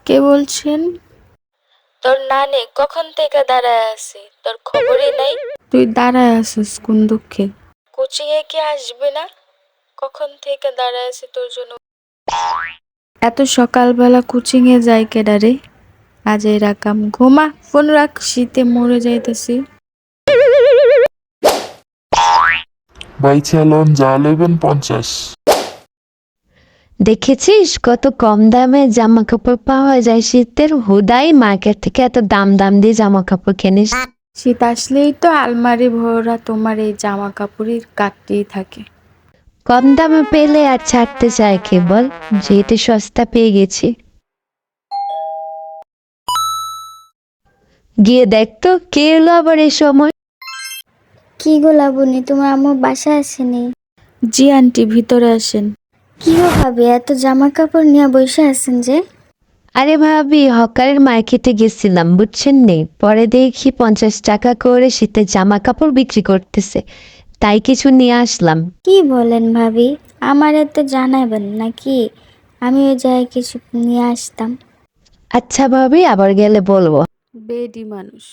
কে বলছেন? তোর নানি কখন থেকে দাঁড়ায় আছে, তোর খবরই নাই। তুই দাঁড়ায় আছিস কোন দুঃখে? কোচিং এ কি আসবে না? কখন থেকে দাঁড়ায় আছে তোর জন্য। এত সকালবেলা কোচিং এ যাই কেডা রে? আজ এই রাকাম ঘুমা, ফোন রাখ, শীতে মরে যাইতেছি। বাইচা লন যা লইবেন 50। দেখেছিস কত কম দামে জামা কাপড় পাওয়া যায় শীতের? হুদাই মার্কেট থেকে এত দাম দাম দিয়ে জামা কাপড় কিনিস। শীত আসলেই তো আলমারি ভরা তোমার এই জামা কাপড়ই কাটতেই থাকে। কম দামে পেলে আর ছাড়তে চায় কে বল, যেহেতু সস্তা পেয়ে গেছি। গিয়ে দেখ তো কে এলো আবার এই সময়। কি গো লাবণী, তোমার আম্মু বাসায় আসেনি? জি আন্টি, ভিতরে আসেন। কি গো ভাবি, এত জামা কাপড় নিয়ে বসে আছেন যে? আরে ভাবি, হকারের মার্কেটে গেছিলাম বুঝছেন নে, পরে দেখি 50 টাকা করে শীতের জামা কাপড় বিক্রি করতেছে, তাই কিছু নিয়ে আসলাম। কি বলেন ভাবি, আমার এত জানাবেন নাকি? আমি ওই জায়গায় কিছু নিয়ে আসতাম। আচ্ছা ভাবি, আবার গেলে বলবো। বেডি মানুষ।